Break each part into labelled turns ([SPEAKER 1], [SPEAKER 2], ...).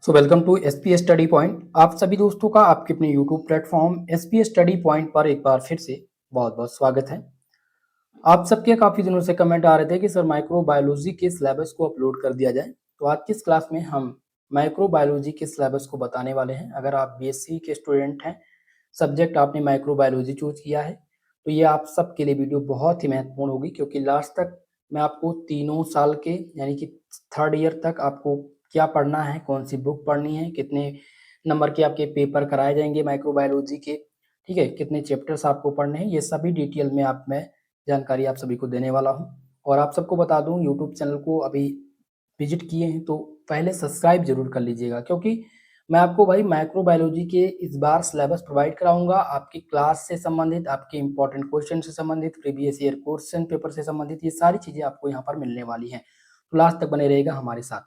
[SPEAKER 1] Welcome to SPS study point. आप सभी दोस्तों का आपके अपने YouTube platform SPS study point पर एक बार फिर से बहुत बहुत स्वागत है। आप सबके काफ़ी दिनों से कमेंट आ रहे थे कि सर माइक्रोबायोलॉजी के सिलेबस को अपलोड कर दिया जाए। तो आज की इस क्लास में हम माइक्रोबायोलॉजी के सिलेबस को बताने वाले हैं। अगर आप बीएससी के स्टूडेंट हैं, सब्जेक्ट आपने माइक्रोबायोलॉजी चूज किया है, तो ये आप सबके लिए वीडियो बहुत ही महत्वपूर्ण होगी, क्योंकि लास्ट तक मैं आपको तीनों साल के यानी कि थर्ड ईयर तक आपको क्या पढ़ना है, कौन सी बुक पढ़नी है, कितने नंबर के आपके पेपर कराए जाएंगे माइक्रोबायोलॉजी के, ठीक है, कितने चैप्टर्स आपको पढ़ने हैं, ये सभी डिटेल में मैं जानकारी आप सभी को देने वाला हूं। और आप सबको बता दूं, यूट्यूब चैनल को अभी विजिट किए हैं तो पहले सब्सक्राइब जरूर कर लीजिएगा, क्योंकि मैं आपको भाई माइक्रोबायोलॉजी के इस बार सिलेबस प्रोवाइड कराऊंगा, आपकी क्लास से संबंधित, आपके इंपॉर्टेंट क्वेश्चन से संबंधित, प्रीवियस ईयर क्वेश्चन पेपर से संबंधित, ये सारी चीजें आपको यहाँ पर मिलने वाली हैं। तो लास्ट तक बने रहेगा हमारे साथ।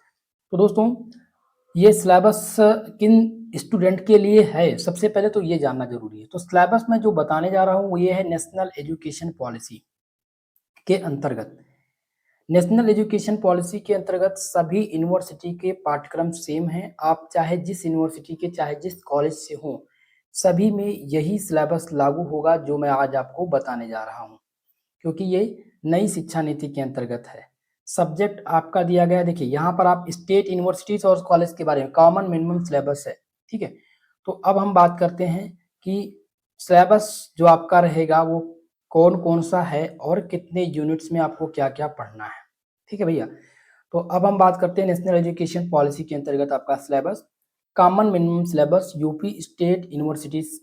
[SPEAKER 1] तो दोस्तों, ये सिलेबस किन स्टूडेंट के लिए है, सबसे पहले तो ये जानना जरूरी है। तो सिलेबस में जो बताने जा रहा हूँ वो ये है नेशनल एजुकेशन पॉलिसी के अंतर्गत। नेशनल एजुकेशन पॉलिसी के अंतर्गत सभी यूनिवर्सिटी के पाठ्यक्रम सेम हैं। आप चाहे जिस यूनिवर्सिटी के, चाहे जिस कॉलेज से हो, सभी में यही सिलेबस लागू होगा जो मैं आज आपको बताने जा रहा हूं, क्योंकि ये नई शिक्षा नीति के अंतर्गत है। सब्जेक्ट आपका दिया गया, देखिए यहाँ पर आप स्टेट यूनिवर्सिटीज और कॉलेज के बारे में कॉमन मिनिमम सिलेबस है, ठीक है। तो अब हम बात करते हैं कि सिलेबस जो आपका रहेगा वो कौन कौन सा है और कितने यूनिट्स में आपको क्या क्या पढ़ना है, ठीक है भैया। तो अब हम बात करते हैं नेशनल एजुकेशन पॉलिसी के अंतर्गत आपका syllabus. Common minimum syllabus, UP state universities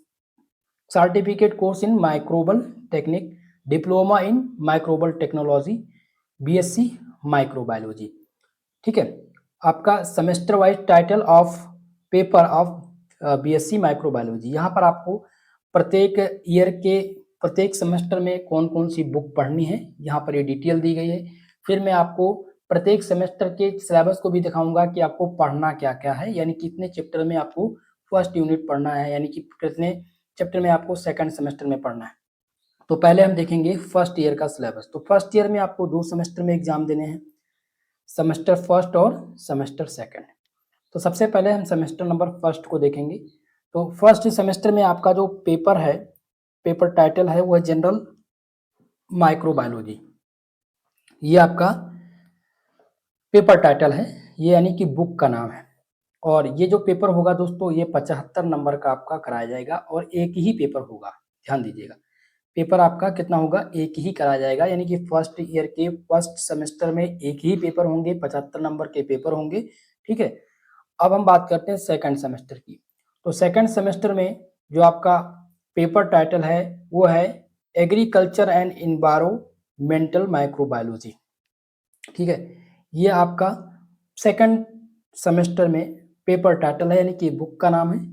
[SPEAKER 1] certificate course in microbial technique, diploma in microbial technology, BSc microbiology, ठीक है। आपका semester wise title of paper of BSc microbiology, यहाँ पर आपको प्रत्येक ईयर के प्रत्येक सेमेस्टर में कौन कौन सी बुक पढ़नी है, यहाँ पर ये डिटेल दी गई है। फिर मैं आपको प्रत्येक सेमेस्टर के सिलेबस को भी दिखाऊंगा कि आपको पढ़ना क्या क्या है, यानी कितने चैप्टर में आपको फर्स्ट यूनिट पढ़ना है, यानी कि कितने चैप्टर में आपको सेकंड सेमेस्टर में पढ़ना है। तो पहले हम देखेंगे फर्स्ट ईयर का सिलेबस। तो फर्स्ट ईयर में आपको 2 सेमेस्टर में एग्जाम देने हैं, सेमेस्टर फर्स्ट और सेमेस्टर सेकंड। तो सबसे पहले हम सेमेस्टर नंबर फर्स्ट को देखेंगे। तो फर्स्ट सेमेस्टर में आपका जो पेपर है, पेपर टाइटल है वो है जनरल माइक्रोबायोलॉजी। ये आपका पेपर टाइटल है, ये यानी कि बुक का नाम है। और ये जो पेपर होगा दोस्तों, ये 75 नंबर का आपका कराया जाएगा और एक ही पेपर होगा, ध्यान दीजिएगा। पेपर आपका कितना होगा, एक ही कराया जाएगा, यानी कि फर्स्ट ईयर के फर्स्ट सेमेस्टर में एक ही पेपर होंगे, 75 नंबर के पेपर होंगे, ठीक है। अब हम बात करते हैं सेकंड सेमेस्टर की। तो सेकंड सेमेस्टर में जो आपका पेपर टाइटल है वो है एग्रीकल्चर एंड इन्वायरमेंटल माइक्रोबायोलॉजी, ठीक है। ये आपका सेकंड सेमेस्टर में पेपर टाइटल है, यानी कि बुक का नाम है।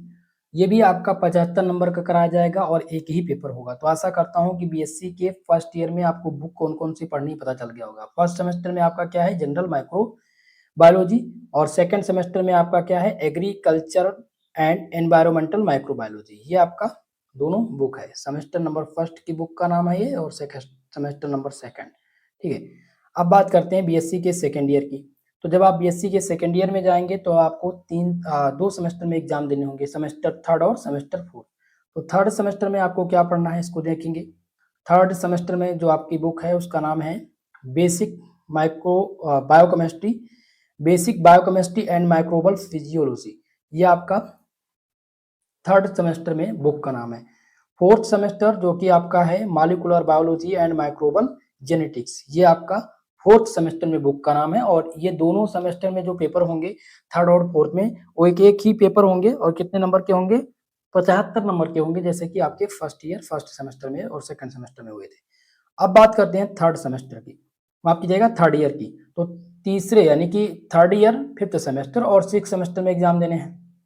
[SPEAKER 1] ये भी आपका 75 नंबर का कराया जाएगा और एक ही पेपर होगा। तो आशा करता हूं कि बीएससी के फर्स्ट ईयर में आपको बुक कौन कौन सी पढ़नी पता चल गया होगा। फर्स्ट सेमेस्टर में आपका क्या है, जनरल माइक्रो बायोलॉजी, और सेकंड सेमेस्टर में आपका क्या है, एग्रीकल्चर एंड एनवायरमेंटल माइक्रोबायोलॉजी। ये आपका दोनों बुक है। सेमेस्टर नंबर फर्स्ट की बुक का नाम है ये, और सेमेस्टर नंबर सेकंड, ठीक है। अब बात करते हैं बीएससी के सेकंड ईयर की। तो जब आप बीएससी के सेकंड ईयर में जाएंगे तो आपको 2 सेमेस्टर में एग्जाम देने होंगे, सेमेस्टर थर्ड और सेमेस्टर फोर्थ। तो थर्ड सेमेस्टर में आपको क्या पढ़ना है, इसको देखेंगे। थर्ड सेमेस्टर में जो आपकी बुक है उसका नाम है basic micro biochemistry, basic biochemistry and microbial physiology. ये आपका थर्ड सेमेस्टर में बुक का नाम है। फोर्थ सेमेस्टर जो कि आपका है molecular biology and microbial genetics, ये आपका फोर्थ सेमेस्टर में बुक का नाम है। और ये दोनों सेमेस्टर में जो पेपर होंगे थर्ड और फोर्थ में, वो एक ही पेपर होंगे और कितने नंबर के होंगे, 75 नंबर के होंगे, जैसे कि आपके फर्स्ट ईयर फर्स्ट सेमेस्टर में और सेकंड सेमेस्टर में हुए थे। अब बात करते हैं थर्ड सेमेस्टर की, माफ कीजिएगा थर्ड ईयर की। तो तीसरे यानी कि थर्ड ईयर फिफ्थ सेमेस्टर और सिक्स सेमेस्टर में एग्जाम देने हैं,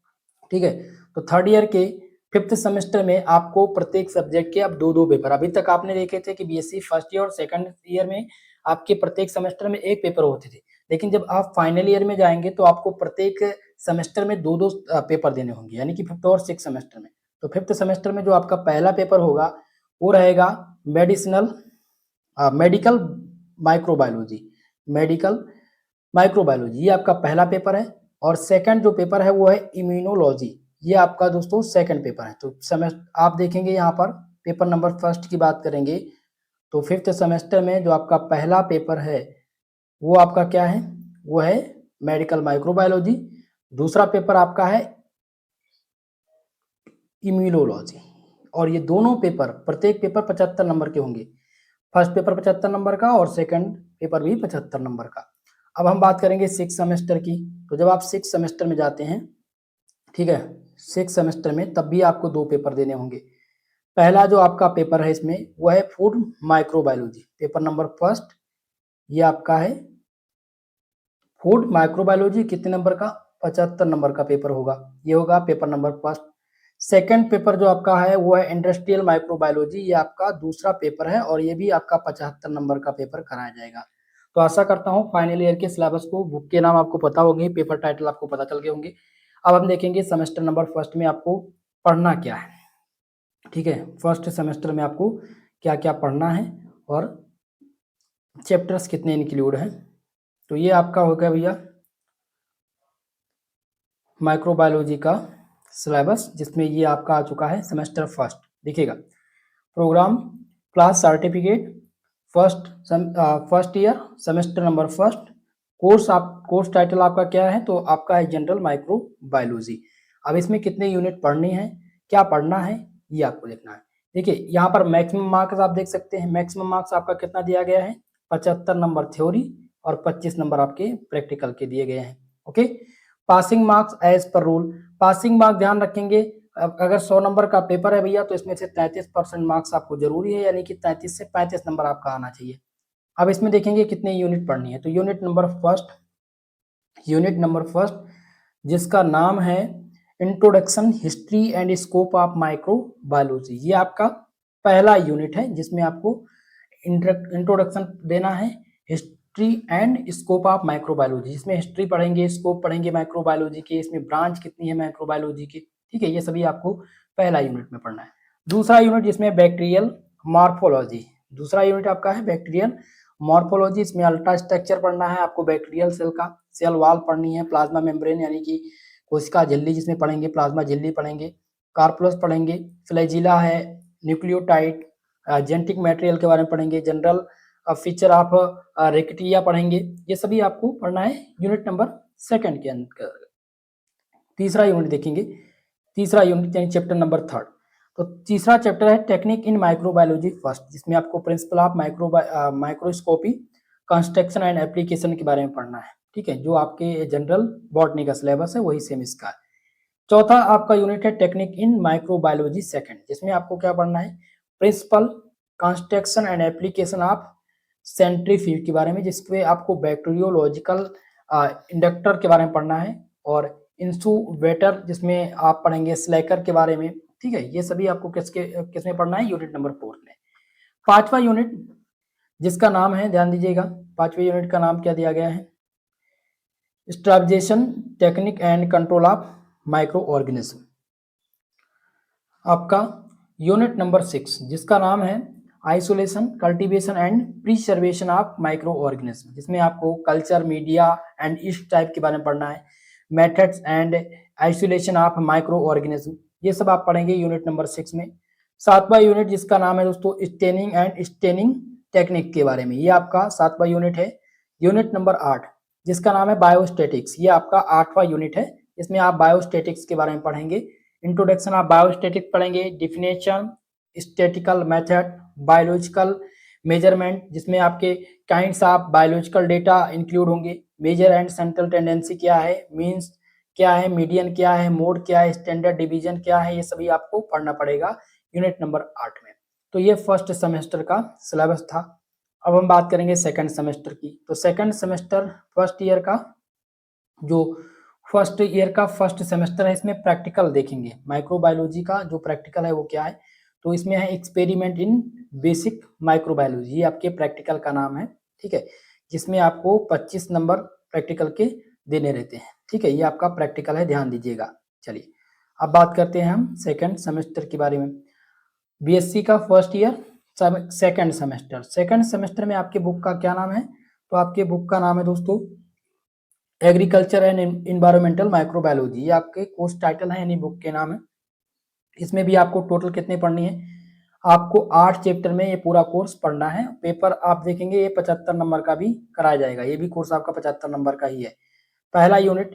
[SPEAKER 1] ठीक है। तो थर्ड ईयर के फिफ्थ सेमेस्टर में आपको प्रत्येक सब्जेक्ट के अब 2-2 पेपर, अभी तक आपने देखे थे कि बीएससी फर्स्ट ईयर और सेकंड ईयर में आपके प्रत्येक सेमेस्टर में एक पेपर होते थे, लेकिन जब आप फाइनल ईयर में जाएंगे तो आपको प्रत्येक सेमेस्टर में 2-2 पेपर देने होंगे, यानी कि फिफ्थ और सिक्स सेमेस्टर में। तो फिफ्थ सेमेस्टर में जो आपका पहला पेपर होगा वो रहेगा मेडिकल माइक्रोबायोलॉजी, मेडिकल माइक्रोबायोलॉजी, ये आपका पहला पेपर है। और सेकंड जो पेपर है वो है इम्यूनोलॉजी, ये आपका दोस्तों सेकंड पेपर है। तो सेमेस्टर आप देखेंगे यहाँ पर पेपर नंबर फर्स्ट की बात करेंगे तो फिफ्थ सेमेस्टर में जो आपका पहला पेपर है वो आपका क्या है, वो है मेडिकल माइक्रोबायोलॉजी। दूसरा पेपर आपका है इम्यूनोलॉजी। और ये दोनों पेपर, प्रत्येक पेपर 75 नंबर के होंगे। फर्स्ट पेपर 75 नंबर का और सेकंड पेपर भी 75 नंबर का। अब हम बात करेंगे सिक्स सेमेस्टर की। तो जब आप सिक्स सेमेस्टर में जाते हैं, ठीक है, सिक्स सेमेस्टर में तब भी आपको दो पेपर देने होंगे। पहला जो आपका पेपर है इसमें वो है food microbiology, paper number first ये आपका है फूड माइक्रोबायोलॉजी। कितने नंबर का, 75 नंबर का पेपर होगा, ये होगा paper number first. Second paper जो आपका है वो है इंडस्ट्रियल माइक्रोबायोलॉजी, ये आपका दूसरा पेपर है और ये भी आपका 75 नंबर का पेपर कराया जाएगा। तो आशा करता हूँ फाइनल ईयर के सिलेबस को, बुक के नाम आपको पता होंगे, पेपर टाइटल आपको पता चल गए होंगे। अब हम देखेंगे सेमेस्टर नंबर फर्स्ट में आपको पढ़ना क्या है। ठीक है, फर्स्ट सेमेस्टर में आपको क्या क्या पढ़ना है और चैप्टर्स कितने इंक्लूड हैं। तो ये आपका हो गया भैया माइक्रोबायोलॉजी का सिलेबस, जिसमें ये आपका आ चुका है सेमेस्टर फर्स्ट। देखिएगा, program, class certificate, first year, semester number first, course title आपका क्या है, तो आपका है जनरल माइक्रोबायोलॉजी। अब इसमें कितने यूनिट पढ़नी है, क्या पढ़ना है, ये आपको देखना है। देखिए यहाँ पर मैक्सिमम मार्क्स आप देख सकते हैं, मैक्सिमम मार्क्स आपका कितना दिया गया है, 75 नंबर थ्योरी और 25 नंबर आपके प्रैक्टिकल के दिए गए हैं। Okay, passing marks as per rule, passing marks ध्यान रखेंगे, अगर 100 नंबर का पेपर है भैया तो इसमें से 33% मार्क्स आपको जरूरी है, यानी कि 33 से 35 नंबर आपका आना चाहिए। अब इसमें देखेंगे कितने यूनिट पढ़नी है, तो यूनिट नंबर फर्स्ट जिसका नाम है introduction history and scope of microbiology, ये आपका पहला यूनिट है जिसमें आपको इंट्रोडक्शन देना है, history and scope of microbiology, जिसमें हिस्ट्री पढ़ेंगे, स्कोप पढ़ेंगे माइक्रोबायोलॉजी के, इसमें ब्रांच कितनी है माइक्रोबायोलॉजी की। ठीक है, ये सभी आपको पहला यूनिट में पढ़ना है। दूसरा यूनिट जिसमें बैक्टीरियल मॉर्फोलॉजी, दूसरा यूनिट आपका है बैक्टीरियल मॉर्फोलॉजी, इसमें अल्ट्रा स्ट्रक्चर पढ़ना है आपको, बैक्टीरियल सेल का, सेल वॉल पढ़नी है, प्लाज्मा मेम्ब्रेन यानी कि कोशिका झिल्ली जिसमें पढ़ेंगे, प्लाज्मा झिल्ली पढ़ेंगे, कार्पलस पढ़ेंगे, फ्लैजिला है, न्यूक्लियोटाइड, जेनेटिक मटेरियल के बारे में पढ़ेंगे, जनरल फीचर ऑफ रेक्टिया पढ़ेंगे। ये सभी आपको पढ़ना है यूनिट नंबर सेकंड के अंदर। तीसरा यूनिट देखेंगे, तीसरा यूनिट यानी चैप्टर नंबर थर्ड। तो तीसरा चैप्टर है टेक्निक इन माइक्रोबायोलॉजी फर्स्ट, जिसमें आपको principle of microscopy, construction and application के बारे में पढ़ना है। ठीक है, जो आपके जनरल बॉटनी का सिलेबस है वही सेम इसका है। चौथा आपका यूनिट है टेक्निक इन माइक्रोबायोलॉजी सेकंड, जिसमें आपको क्या पढ़ना है, principle, construction and application of centrifuge के बारे में, जिसमें आपको बैक्टीरियोलॉजिकल इंडक्टर के बारे में पढ़ना है, और इंसुवेटर जिसमें आप पढ़ेंगे स्लैकर के बारे में। ठीक है, ये सभी आपको किसमें पढ़ना है, यूनिट नंबर 4 में। पांचवा यूनिट जिसका नाम है, ध्यान दीजिएगा, पांचवें यूनिट का नाम क्या दिया गया है, stabilisation technique and control of microorganism. आपका यूनिट नंबर 6 जिसका नाम है isolation, cultivation and preservation of microorganism, जिसमें आपको कल्चर, मीडिया एंड इस टाइप के बारे में पढ़ना है, methods and isolation of microorganism, ये सब आप पढ़ेंगे यूनिट नंबर 6 में। सातवां यूनिट जिसका नाम है दोस्तों स्टेनिंग एंड स्टेनिंग टेक्निक के बारे में, ये आपका सातवां यूनिट है। यूनिट नंबर 8 जिसका नाम है बायोस्टेटिक्स, ये आपका आठवां यूनिट है, इसमें आप बायोस्टेटिक्स के बारे में पढ़ेंगे, इंट्रोडक्शन ऑफ बायोस्टेटिक्स पढ़ेंगे, definition, statistical method, biological measurement, जिसमें आपके kinds of biological data include होंगे, मेजर एंड सेंट्रल टेंडेंसी क्या है, मीन्स क्या है, मीडियन क्या है, मोड क्या है, स्टैंडर्ड डिवीजन क्या है, ये सभी आपको पढ़ना पड़ेगा यूनिट नंबर 8 में। तो ये फर्स्ट सेमेस्टर का सिलेबस था। अब हम बात करेंगे सेकंड सेमेस्टर की। तो सेकंड सेमेस्टर फर्स्ट ईयर का फर्स्ट सेमेस्टर है, इसमें प्रैक्टिकल देखेंगे, माइक्रोबायोलॉजी का जो प्रैक्टिकल है वो क्या है, तो इसमें है एक्सपेरिमेंट इन बेसिक माइक्रोबायोलॉजी, ये आपके प्रैक्टिकल का नाम है। ठीक है, जिसमें आपको 25 नंबर प्रैक्टिकल के देने रहते हैं। ठीक है, ये आपका प्रैक्टिकल है, ध्यान दीजिएगा। चलिए अब बात करते हैं हम सेकंड सेमेस्टर के बारे में। बीएससी का फर्स्ट ईयर सेकंड सेमेस्टर में आपके बुक का क्या नाम है, तो आपके बुक का नाम है दोस्तों एग्रीकल्चर एंड इन्वायरमेंटल माइक्रोबायोलॉजी, ये आपके कोर्स टाइटल है यानी बुक के नाम है। इसमें भी आपको टोटल कितने पढ़नी है, आपको 8 चैप्टर में ये पूरा कोर्स पढ़ना है। पेपर आप देखेंगे ये 75 नंबर का भी कराया जाएगा, ये भी कोर्स आपका 75 नंबर का ही है। पहला यूनिट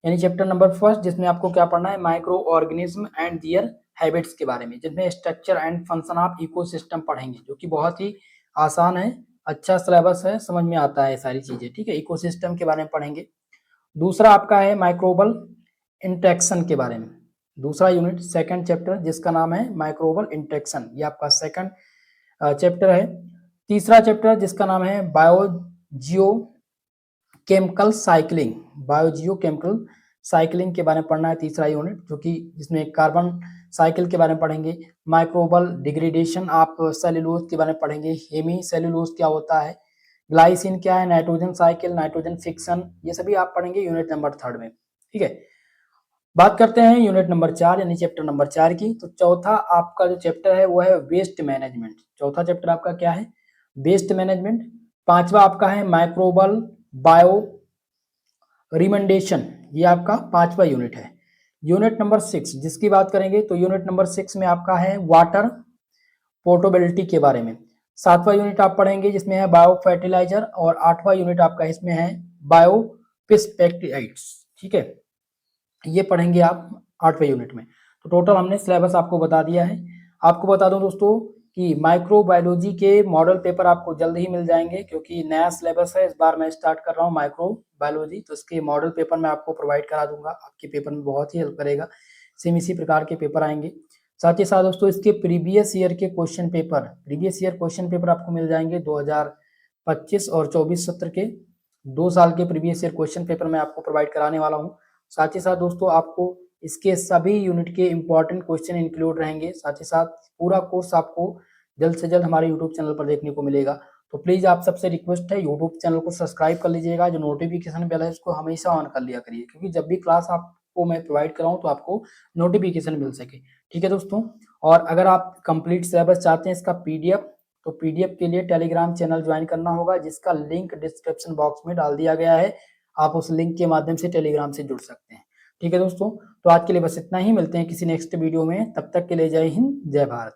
[SPEAKER 1] यानी चैप्टर नंबर फर्स्ट, जिसमें आपको क्या पढ़ना है, micro organism and their habits के बारे में, जिसमें structure and function of ecosystem पढ़ेंगे, जो कि बहुत ही आसान है, अच्छा सिलेबस है, समझ में आता है सारी चीजें, ठीक है। इकोसिस्टम के बारे में पढ़ेंगे। दूसरा आपका है माइक्रोबल इंटरेक्शन के बारे में, दूसरा यूनिट सेकंड चैप्टर जिसका नाम है माइक्रोबल इंटरेक्शन, ये आपका सेकंड चैप्टर है। तीसरा चैप्टर जिसका नाम है बायोजियो केमिकल साइकिलिंग, बायोजियो केमिकल साइकिलिंग के बारे में पढ़ना है तीसरा यूनिट, जो कि जिसमें कार्बन साइकिल के बारे में पढ़ेंगे, माइक्रोबल डिग्रेडेशन ऑफ सेलुलोज के बारे में पढ़ेंगे, हेमी सेलुलोज क्या होता है, ग्लाइसिन क्या है, नाइट्रोजन साइकिल, नाइट्रोजन फिक्शन, ये सभी आप पढ़ेंगे यूनिट नंबर 3 में, ठीक है। बात करते हैं यूनिट नंबर 4 यानी चैप्टर नंबर 4 की। तो चौथा आपका जो चैप्टर है वो है वेस्ट मैनेजमेंट, चौथा चैप्टर आपका क्या है, वेस्ट मैनेजमेंट। पांचवा आपका है माइक्रोबल बायो रिमेंडेशन, ये आपका पांचवा यूनिट है। यूनिट नंबर 6 जिसकी बात करेंगे तो यूनिट नंबर 6 में आपका है वाटर पोर्टेबिलिटी के बारे में। सातवां यूनिट आप पढ़ेंगे जिसमें है बायो फर्टिलाइजर, और आठवां यूनिट आपका इसमें है बायो पेस्टिसाइड्स, ठीक है, ये पढ़ेंगे आप 8वें यूनिट में। तो टोटल हमने सिलेबस आपको बता दिया है। आपको बता दूं दोस्तों कि माइक्रोबायोलॉजी के मॉडल पेपर आपको जल्द ही मिल जाएंगे, क्योंकि नया सिलेबस है, इस बार मैं स्टार्ट कर रहा हूँ माइक्रोबायोलॉजी, तो इसके मॉडल पेपर मैं आपको प्रोवाइड करा दूंगा, आपके पेपर में बहुत ही हेल्प करेगा। सेम इसी प्रकार के पेपर आएंगे। साथ ही साथ दोस्तों इसके प्रीवियस ईयर के प्रीवियस ईयर क्वेश्चन पेपर आपको मिल जाएंगे 2025 और 24 सत्र के 2 साल के प्रीवियस ईयर क्वेश्चन पेपर मैं आपको प्रोवाइड कराने वाला हूँ। साथ ही साथ दोस्तों आपको इसके सभी यूनिट के इंपॉर्टेंट क्वेश्चन इंक्लूड रहेंगे। साथ ही साथ पूरा कोर्स आपको जल्द से जल्द हमारे यूट्यूब चैनल पर देखने को मिलेगा। तो प्लीज आप सबसे रिक्वेस्ट है यूट्यूब चैनल को सब्सक्राइब कर लीजिएगा, जो नोटिफिकेशन बेल है उसको हमेशा ऑन कर लिया करिए, क्योंकि जब भी क्लास आपको मैं प्रोवाइड कराऊँ तो आपको नोटिफिकेशन मिल सके, ठीक है दोस्तों। और अगर आप कंप्लीट सिलेबस चाहते हैं इसका पीडीएफ, तो पीडीएफ के लिए टेलीग्राम चैनल ज्वाइन करना होगा, जिसका लिंक डिस्क्रिप्शन बॉक्स में डाल दिया गया है। आप उस लिंक के माध्यम से टेलीग्राम से जुड़ सकते हैं, ठीक है दोस्तों। तो आज के लिए बस इतना ही, मिलते हैं किसी नेक्स्ट वीडियो में, तब तक के लिए जय हिंद जय भारत।